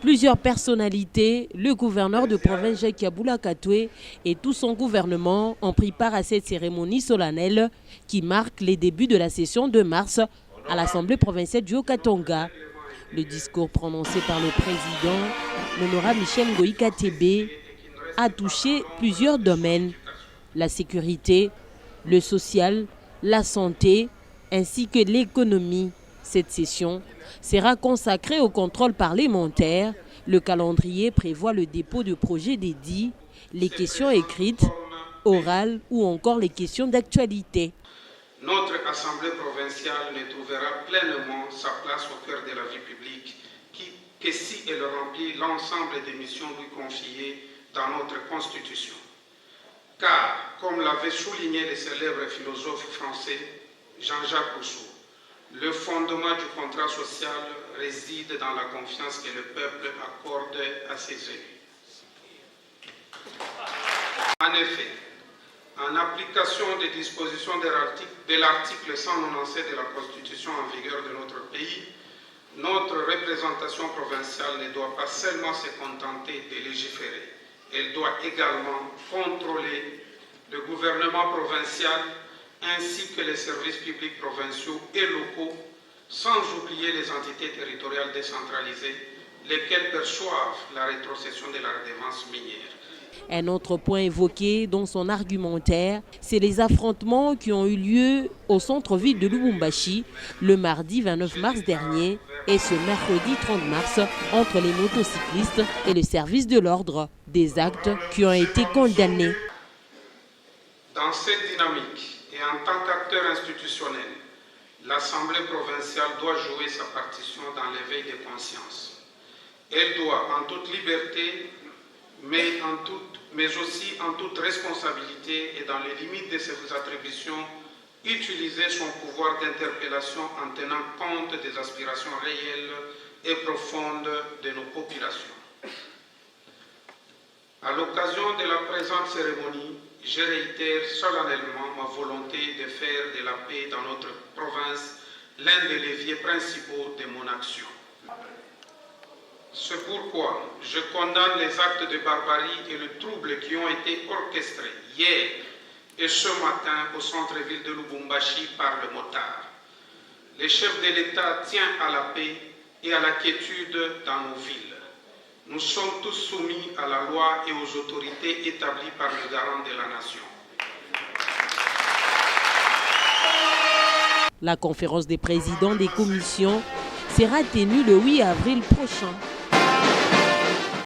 Plusieurs personnalités, le gouverneur de province Jacques Yaboula Katoué et tout son gouvernement ont pris part à cette cérémonie solennelle qui marque les débuts de la session de mars à l'Assemblée provinciale du Haut-Katanga. Le discours prononcé par le président, l'honorable Michel Ngoï Katebe, a touché plusieurs domaines, la sécurité, le social, la santé ainsi que l'économie. Cette session sera consacrée au contrôle parlementaire. Le calendrier prévoit le dépôt de projets dédiés, les questions écrites, orales ou encore les questions d'actualité. Notre Assemblée provinciale ne trouvera pleinement sa place au cœur de la vie publique que si elle remplit l'ensemble des missions lui confiées dans notre Constitution. Car, comme l'avait souligné le célèbre philosophe français Jean-Jacques Rousseau, le fondement du contrat social réside dans la confiance que le peuple accorde à ses élus. En effet, en application des dispositions de l'article 197 de la Constitution en vigueur de notre pays, notre représentation provinciale ne doit pas seulement se contenter de légiférer, elle doit également contrôler le gouvernement provincial ainsi que les services publics provinciaux et locaux, sans oublier les entités territoriales décentralisées, lesquelles perçoivent la rétrocession de la redevance minière. Un autre point évoqué dans son argumentaire, c'est les affrontements qui ont eu lieu au centre-ville de Lubumbashi le mardi 29 mars dernier et ce mercredi 30 mars entre les motocyclistes et le service de l'ordre, des actes qui ont été condamnés. Dans cette dynamique et en tant qu'acteur institutionnel, l'Assemblée provinciale doit jouer sa partition dans l'éveil des consciences. Elle doit, en toute liberté, mais aussi en toute responsabilité et dans les limites de ses attributions, utiliser son pouvoir d'interpellation en tenant compte des aspirations réelles et profondes de nos populations. À l'occasion de la présente cérémonie, je réitère solennellement ma volonté de faire de la paix dans notre province l'un des leviers principaux de mon action. C'est pourquoi je condamne les actes de barbarie et le trouble qui ont été orchestrés hier et ce matin au centre-ville de Lubumbashi par le motard. Le chef de l'État tient à la paix et à la quiétude dans nos villes. Nous sommes tous soumis à la loi et aux autorités établies par le garant de la nation. La conférence des présidents des commissions sera tenue le 8 avril prochain.